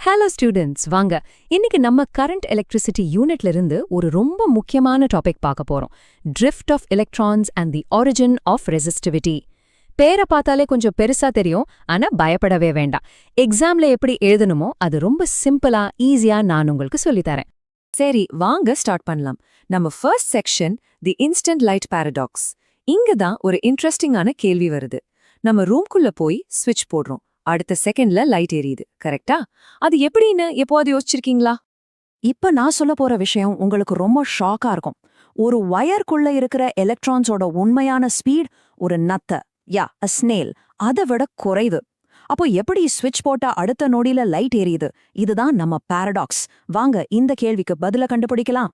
Hello students, வாங்க இன்னைக்கு நம்ம கரண்ட் எலக்ட்ரிசிட்டி யூனிட்ல இருந்து ஒரு ரொம்ப முக்கியமான டாபிக் பார்க்க போறோம். Drift of electrons and the origin of resistivity. பேரை பார்த்தாலே கொஞ்சம் பெருசா தெரியும், ஆனா பயப்படவே வேண்டாம். எக்ஸாம்ல எப்படி எழுதணுமோ அது ரொம்ப சிம்பிளா ஈஸியா நான் உங்களுக்கு சொல்லித்தரேன். சரி, வாங்க ஸ்டார்ட் பண்ணலாம். நம்ம ஃபர்ஸ்ட் செக்ஷன் தி இன்ஸ்டன்ட் லைட் பாரடாக்ஸ். இங்க தான் ஒரு இன்ட்ரெஸ்டிங்கான கேள்வி வருது. நம்ம ரூம்குள்ள போய் ஸ்விட்ச் போடுறோம், அடுத்த செகண்ட்ல லைட் எரியுது, கரெக்டா? அது எப்படின்னு எப்போது யோசிச்சிருக்கீங்களா? இப்ப நான் சொல்ல போற விஷயம் உங்களுக்கு ரொம்ப ஷாக்கா இருக்கும். ஒரு வயர்க்குள்ள இருக்கிற எலக்ட்ரான்ஸோட உண்மையான ஸ்பீட் ஒரு நத்த, அ ஸ்னேல், அதை விட குறைவு. அப்போ எப்படி ஸ்விட்ச் போட்டா அடுத்த நொடியில லைட் எரியுது? இதுதான் நம்ம பாரடாக்ஸ். வாங்க இந்த கேள்விக்கு பதில கண்டுபிடிக்கலாம்.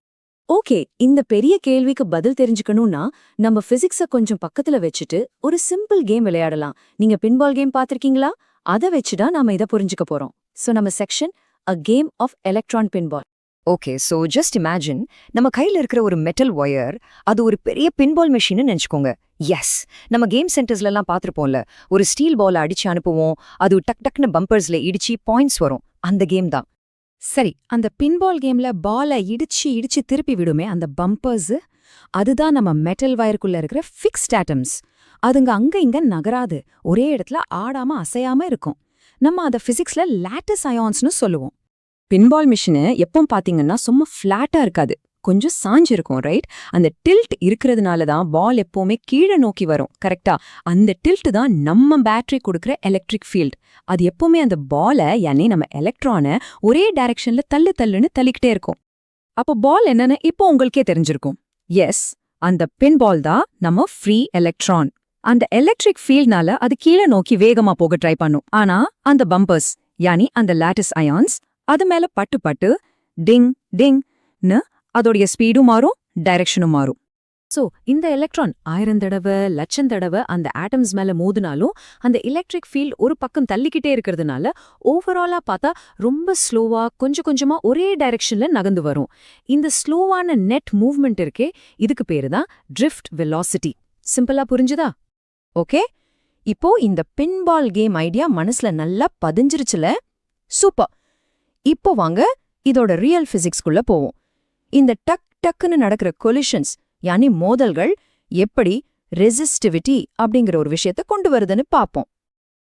ஓகே, இந்த பெரிய கேள்விக்கு பதில் தெரிஞ்சுக்கணும்னா நம்ம பிசிக்ஸ கொஞ்சம் பக்கத்துல வச்சுட்டு ஒரு சிம்பிள் கேம் விளையாடலாம். நீங்க பின்பால் கேம் பாத்திருக்கீங்களா? அதை வச்சுதான் நாம இதை புரிஞ்சுக்க போறோம். சோ நம்ம section a game of electron pinball. Okay, so just imagine நம்ம கையில் இருக்கிற ஒரு மெட்டல் ஒயர், அது ஒரு பெரிய பின்பால் மெஷின்னு நினச்சிக்கோங்க. எஸ், நம்ம கேம் சென்டர்ஸ்லாம் பார்த்துருப்போம்ல, ஒரு ஸ்டீல் பால் அடிச்சு அனுப்புவோம், அது டக் டக்னு பம்பர்ஸ்ல இடிச்சு பாயிண்ட்ஸ் வரும். அந்த கேம் தான். சரி, அந்த பின்பால் கேம்ல பாலை இடிச்சு இடிச்சு திருப்பி விடுமே அந்த பம்பர்ஸ், அதுதான் நம்ம மெட்டல் வயருக்குள்ள இருக்கிற ஃபிக்ஸ்ட் ஆட்டம்ஸ். அதுங்க அங்க இங்க நகராது, ஒரே இடத்துல ஆடாம அசையாம இருக்கும். நம்ம அதை பிசிக்ஸ்ல லாட்டிஸ் அயான்ஸ்னு சொல்லுவோம். பின்பால் மிஷினு எப்போ பாத்தீங்கன்னா சும்மா ஃபிளாட்டா இருக்காது, கொஞ்சம் சாஞ்சு இருக்கும், ரைட்? அந்த டில்ட் இருக்கிறதுனால தான் பால் எப்பவுமே கீழே நோக்கி வரும், கரெக்டா? அந்த டில்ட் தான் நம்ம பேட்டரி கொடுக்குற எலக்ட்ரிக் ஃபீல்ட். அது எப்பவுமே அந்த பாலை, யானே நம்ம எலக்ட்ரானை ஒரே டைரக்ஷன்ல தள்ளுன்னு தள்ளிக்கிட்டே இருக்கும். அப்போ பால் என்னன்னு இப்போ உங்களுக்கே தெரிஞ்சிருக்கும். எஸ், அந்த பின்பால் தான் நம்ம ஃப்ரீ எலக்ட்ரான். அந்த எலக்ட்ரிக் ஃபீல்ட்னால அது கீழே நோக்கி வேகமா போக ட்ரை பண்ணும். ஆனா அந்த பம்பர்ஸ், யானி அந்த லாட்டிஸ் அயான்ஸ், அது மேல பட்டு டிங் டிங்னு அதோடைய ஸ்பீடும் மாறும், டைரக்ஷனும் மாறும். சோ இந்த எலக்ட்ரான் 1000 தடவை 1,00,000 தடவை அந்த ஆட்டம்ஸ் மேல மோதினாலும் அந்த எலக்ட்ரிக் ஃபீல்ட் ஒரு பக்கம் தள்ளிக்கிட்டே இருக்கிறதுனால ஓவராலா பார்த்தா ரொம்ப ஸ்லோவா கொஞ்சம் கொஞ்சமா ஒரே டைரக்ஷன்ல நகர்ந்து வரும். இந்த ஸ்லோவான நெட் மூவ்மெண்ட் இருக்கே, இதுக்கு பேரு தான் ட்ரிஃப்ட் வெலாசிட்டி. சிம்பிளா புரிஞ்சுதா? ஓகே, இப்போ இந்த பின்பால் கேம் ஐடியா மனசுல நல்லா பதிஞ்சிருச்சுல? சூப்பர். இப்போ வாங்க இதோட ரியல் பிசிக்ஸ்குள்ள போவோம். இந்த டக் டக்குன்னு நடக்கிற கொலிஷன்ஸ், யானி மோதல்கள், எப்படி ரெசிஸ்டிவிட்டி அப்படிங்கிற ஒரு விஷயத்த கொண்டு வருதுன்னு பாப்போம்.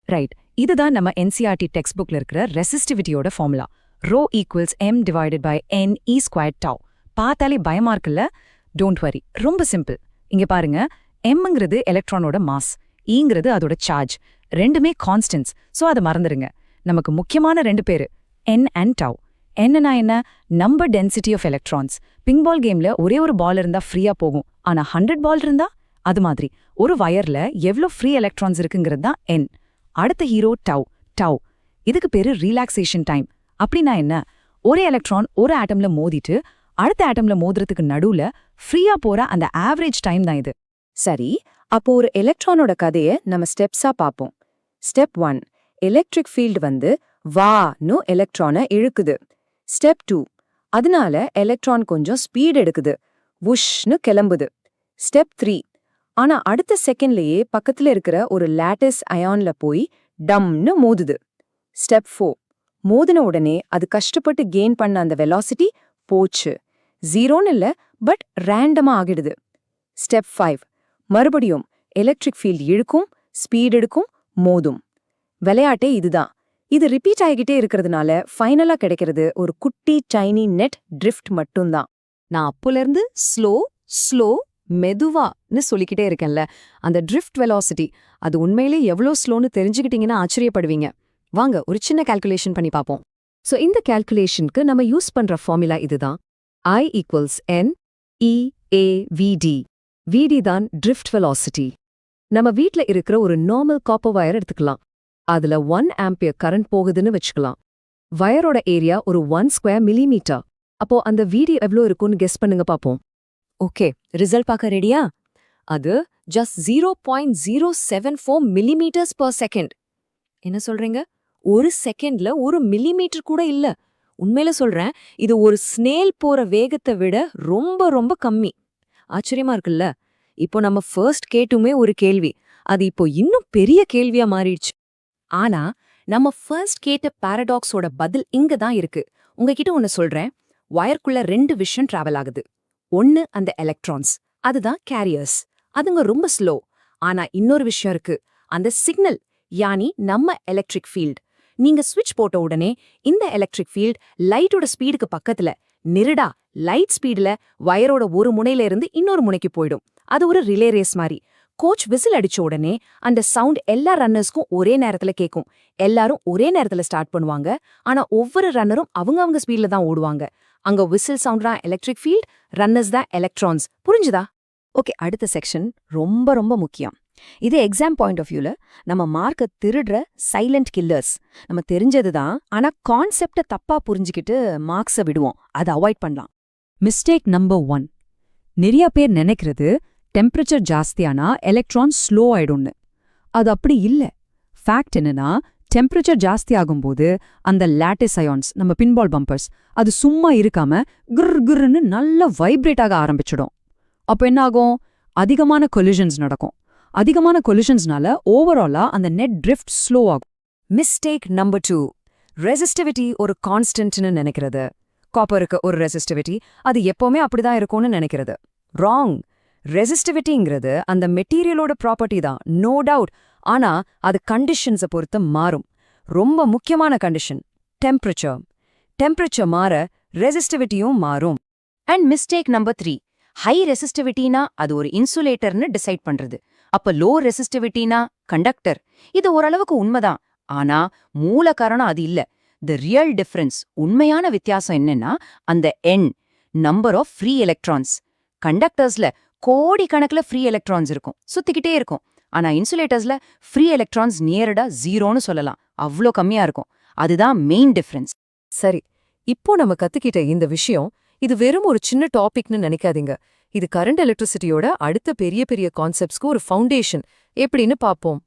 ரைட், இதுதான் நம்ம என்சிஆர்டி டெக்ஸ்ட் புக்ல இருக்கிற ரெசிஸ்டிவிட்டியோட ஃபார்முலா. ρ = m/n(e²τ). பார்த்தாலே பயமா இருக்குல்ல? டோன்ட் வரி, ரொம்ப சிம்பிள். இங்க பாருங்க, எம்ங்கிறது எலக்ட்ரானோட மாஸ், ஈங்கிறது அதோட சார்ஜ். ரெண்டுமே கான்ஸ்டன்ட்ஸ், சோ அதை மறந்துருங்க. நமக்கு முக்கியமான ரெண்டு பேரு n and τ. என்னன்னா என்ன? Number density of electrons. Pinball கேம்ல ஒரே ஒரு பால் இருந்தா ஃப்ரீயா போகும், ஆனா 100 பால் இருந்தா அது மாதிரி ஒரு வயர்ல எவ்ளோ ஃப்ரீ எலக்ட்ரான்ஸ் இருக்குங்கிறது தான் n. அடுத்த ஹீரோ டவ். இதுக்கு பேரு ரிலாக்ஸேஷன் டைம். அப்படின்னா என்ன? ஒரே எலக்ட்ரான் ஒரு ஆட்டம்ல மோதிட்டு அடுத்த ஆட்டம்ல மோதுறதுக்கு நடுவுல ஃப்ரீயா போற அந்த ஆவரேஜ் டைம் தான் இது. சரி, அப்போ ஒரு எலக்ட்ரானோட கதையை நம்ம ஸ்டெப்ஸா பார்ப்போம். ஸ்டெப் 1, எலக்ட்ரிக் ஃபீல்டு வந்து வான்னு எலக்ட்ரானை இழுக்குது. ஸ்டெப் 2, அதனால எலக்ட்ரான் கொஞ்சம் ஸ்பீட் எடுக்குது, வுஷ்னு கிளம்புது. ஸ்டெப் 3, ஆனா அடுத்த செகண்ட்லயே பக்கத்துல இருக்கிற ஒரு லாட்டிஸ் அயான்ல போய் டம்னு மோதுது. ஸ்டெப் 4, மோதின உடனே அது கஷ்டப்பட்டு கெயின் பண்ண அந்த வெலாசிட்டி போச்சு, 0ன்னு இல்ல, பட் ரேண்டமா ஆகிடுது. ஸ்டெப் 5, மறுபடியும் எலக்ட்ரிக் ஃபீல்ட் இழுக்கும், ஸ்பீட் எடுக்கும், மோதும். விளையாட்டே இதுதான். இது ரிப்பீட் ஆகிக்கிட்டே இருக்கிறதுனால ஃபைனலா கிடைக்கிறது ஒரு குட்டி டைனி நெட் ட்ரிஃப்ட் மட்டும்தான். நான் அப்போலேருந்து ஸ்லோ மெதுவான்னு சொல்லிக்கிட்டே இருக்கேன்ல, அந்த ட்ரிஃப்ட் வெலாசிட்டி அது உண்மையிலே எவ்வளோ ஸ்லோன்னு தெரிஞ்சுக்கிட்டீங்கன்னா ஆச்சரியப்படுவீங்க. வாங்க ஒரு சின்ன கால்குலேஷன் பண்ணி பார்ப்போம். சோ இந்த கால்குலேஷனுக்கு நம்ம யூஸ் பண்ற ஃபார்முலா இதுதான். I = n(e)a(v)d). vd தான் ட்ரிஃப்ட் வெலாசிட்டி. நம்ம வீட்ல இருக்கிற ஒரு நார்மல் காப்பர் வயர் எடுத்துக்கலாம். அதுல 1 ஆம்பியர் கரண்ட் போகுதுன்னு வச்சுக்கலாம். வயரோட ஏரியா ஒரு 1 ஸ்கொயர் மில்லிமீட்டர். அப்போ அந்த vd எவ்வளோ இருக்கும்னு கெஸ் பண்ணுங்க பாப்போம். ஓகே, ரிசல்ட் பார்க்க ரெடியா? அது ஜஸ்ட் 0.074 மில்லிமீட்டர்ஸ் per செகண்ட். என்ன சொல்றீங்க? ஒரு செகண்ட்ல ஒரு மில்லிமீட்டர் கூட இல்ல. உண்மையில சொல்றேன், இது ஒரு ஸ்னேல் போற வேகத்தை விட ரொம்ப ரொம்ப கம்மி. ஆச்சரியமா இருக்குல்ல? இப்போ நம்ம ஃபர்ஸ்ட் கேட்டுமே ஒரு கேள்வி, அது இப்போ இன்னும் பெரிய கேள்வியா மாறிடுச்சு. ஆனா நம்ம ஃபர்ஸ்ட் கேட்ட பாரடாக்ஸோட பதில் இங்க தான் இருக்கு. உங்ககிட்ட ஒன்னு சொல்றேன். வயர்க்குள்ள 2 விஷயம் டிராவல் ஆகுது. ஒன்னு அந்த எலக்ட்ரான்ஸ், அதுதான் கேரியர்ஸ். அதுங்க ரொம்ப ஸ்லோ. ஆனா இன்னொரு விஷயம் இருக்கு, அந்த சிக்னல், யானி நம்ம எலக்ட்ரிக் ஃபீல்ட். நீங்க ஸ்விட்ச் போட்ட உடனே இந்த எலக்ட்ரிக் ஃபீல்ட் லைட்டோட ஸ்பீடுக்கு பக்கத்துல நிருடா லைட் ஸ்பீடுல வயரோட ஒரு முனையில இருந்து இன்னொரு முனைக்கு போயிடும். அது ஒரு ரிலே ரேஸ் மாதிரி. கோச் விசில் அடிச்ச உடனே அந்த சவுண்ட் எல்லா ரன்னர்ஸ்க்கும் ஒரே நேரத்துல கேட்கும். எல்லாரும் ஒரே நேரத்துல ஸ்டார்ட் பண்ணுவாங்க. ஆனா ஒவ்வொரு ரன்னரும் அவங்க ஸ்பீட்ல தான் ஓடுவாங்க. அங்க விசில் சவுண்ட் தான் எலக்ட்ரிக் ஃபீல்ட், ரன்னர்ஸ் தான் எலக்ட்ரான்ஸ். புரிஞ்சுதா? ஓகே, அடுத்த செக்ஷன் ரொம்ப ரொம்ப முக்கியம். இது எக்ஸாம் பாயிண்ட் ஆஃப் வியூல நம்ம மார்க்க திருடுற சைலண்ட் கில்லர்ஸ். நம்ம தெரிஞ்சது தான், ஆனா கான்செப்ட தப்பா புரிஞ்சுக்கிட்டு மார்க்ஸை விடுவோம். அதை அவாய்ட் பண்ணலாம். Mistake number 1. நிறைய பேர் நினைக்கிறது டெம்பரேச்சர் ஜாஸ்தியானா எலக்ட்ரான் ஸ்லோ ஆயிடும்னு. அது அப்படி இல்ல. ஃபேக்ட் என்னன்னா, டெம்பரேச்சர் ஜாஸ்தி ஆகும்போது அந்த லாட்டிஸ் அயான்ஸ், நம்ம பின்பால் பம்பர்ஸ், அது சும்மா இருக்காம குர்ன்னு நல்லா வைப்ரேட் ஆக ஆரம்பிச்சிடும். அப்போ என்ன ஆகும்? அதிகமான கொலிஷன்ஸ் நடக்கும். அதிகமான கொலிஷன்ஸ்னால ஓவராலா அந்த நெட் ட்ரிஃப்ட் ஸ்லோ ஆகும். Mistake number 2. ரெசிஸ்டிவிட்டி ஒரு கான்ஸ்டன்ட்னு நினைக்கிறது. காப்பருக்கு ஒரு ரெசிஸ்டிவிட்டி, அது எப்பவுமே அப்படிதான் இருக்கும்னு நினைக்கிறது. ராங். ரெசிஸ்டிவிட்டிங்கிறது அந்த மெட்டீரியலோட ப்ராப்பர்ட்டி தான், நோ டவுட். ஆனா அது கண்டிஷன்ஸை பொறுத்து மாறும். ரொம்ப முக்கியமான கண்டிஷன் டெம்பரேச்சர். டெம்பரேச்சர் மாற ரெசிஸ்டிவிட்டியும் மாறும். And mistake number 3. ஹை ரெசிஸ்டிவிட்டினா அது ஒரு இன்சுலேட்டர்னு டிசைட் பண்றது. அப்ப லோ ரெசிஸ்டிவிட்டினா கண்டக்டர். இது ஓரளவுக்கு உண்மைதான். ஆனா மூல காரணம் அது இல்ல. தி ரியல் டிஃபரன்ஸ், உண்மையான வித்தியாசம் என்னன்னா அந்த N, number of free electrons. கண்டக்டர்ஸ்ல கோடிக்கணக்கில் ஃப்ரீ எலக்ட்ரான்ஸ் இருக்கும், சுத்திக்கிட்டே இருக்கும். ஆனா இன்சுலேட்டர்ஸ்ல ஃப்ரீ எலக்ட்ரான்ஸ் நியரடா 0ன்னு சொல்லலாம். அவ்ளோ கம்மியா இருக்கும். அதுதான் மெயின் டிஃபரன்ஸ். சரி, இப்போ நம்ம கத்துக்கிட்ட இந்த விஷயம், இது வெறும் ஒரு சின்ன டாபிக்னு நினைக்காதீங்க. இது கரண்ட் எலக்ட்ரிசிட்டியோட அடுத்த பெரிய பெரிய கான்செப்ட்ஸ்க்கு ஒரு ஃபவுண்டேஷன். எப்படின்னு பாப்போம்.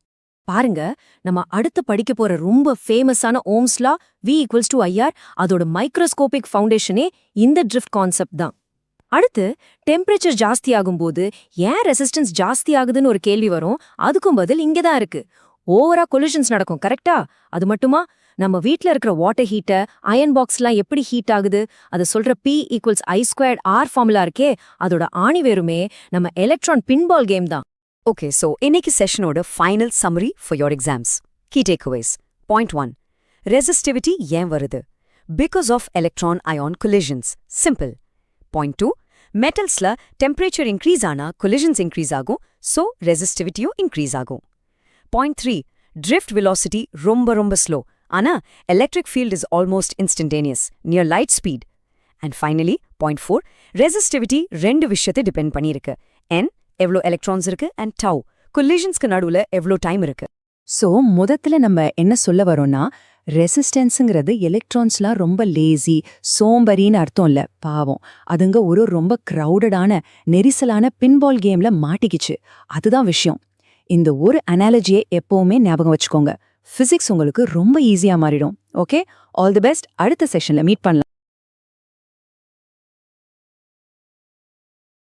பாருங்க, நம்ம அடுத்து படிக்க போற ரொம்ப ஃபேமஸான ஓம்ஸ் லா, V=IR, அதோட மைக்ரோஸ்கோபிக் ஃபவுண்டேஷனே இந்த ட்ரிஃப்ட் கான்செப்ட் தான். அடுத்து டெம்பரேச்சர் ஜாஸ்தியாகும்போது ஏன் ரெசிஸ்டன்ஸ் ஜாஸ்தி ஆகுதுன்னு ஒரு கேள்வி வரும். அதுக்கும் பதில் இங்கே தான் இருக்கு. ஓவரா கொலிஷன்ஸ் நடக்கும், கரெக்டா? அது மட்டுமா, நம்ம வீட்ல இருக்கிற வாட்டர் ஹீட்டர், அயன் பாக்ஸ்லாம் எப்படி ஹீட் ஆகுது, அதை சொல்ற P=I²R ஃபார்முலா இருக்கே, அதோட ஆணிவேருமே நம்ம எலக்ட்ரான் பின்பால் கேம் தான். ஓகே, சோ இன்னைக்கு செஷனோட final summary for your exams. Key takeaways. Point 1. Resistivity ஏன் வருது? Because of electron ion collisions. Simple. Point 2. மெட்டல்ஸ்ல டெம்பரேச்சர் இன்க்ரீஸ் ஆனா கொலிஷன்ஸ் இன்க்ரீஸ் ஆகும், சோ ரெசிஸ்டிவிட்டியும் இன்க்ரீஸ் ஆகும். பாயிண்ட் 3. ட்ரிஃப்ட் வெலாசிட்டி ரொம்ப ரொம்ப ஸ்லோ, ஆனா electric field is almost instantaneous, near light speed. And finally point 4. Resistivity 2 விஷயத்தை டிபெண்ட் பண்ணியிருக்கு. N, எவ்வளோ எலக்ட்ரான்ஸ் இருக்கு, அண்ட் டவ், கொலிஷன்ஸ்க்கு நடுவுல எவ்வளோ டைம் இருக்கு. சோ முதல்ல நம்ம என்ன சொல்ல வரோம்னா, ரெசிஸ்டன்ஸுங்கிறது எலக்ட்ரான்ஸ்லாம் ரொம்ப லேசி, சோம்பரின்னு அர்த்தம் இல்ல, பாவம். அதுங்க ஒரு ரொம்ப கிரவுடடான நெரிசலான பின்பால் கேம்ல மாட்டிக்கிச்சு. அதுதான் விஷயம். இந்த ஒரு அனாலஜியை எப்பவுமே ஞாபகம் வச்சுக்கோங்க. பிசிக்ஸ் உங்களுக்கு ரொம்ப ஈஸியா மாறிடும். Okay, all the best. அடுத்த செஷன்ல மீட் பண்ணலாம்.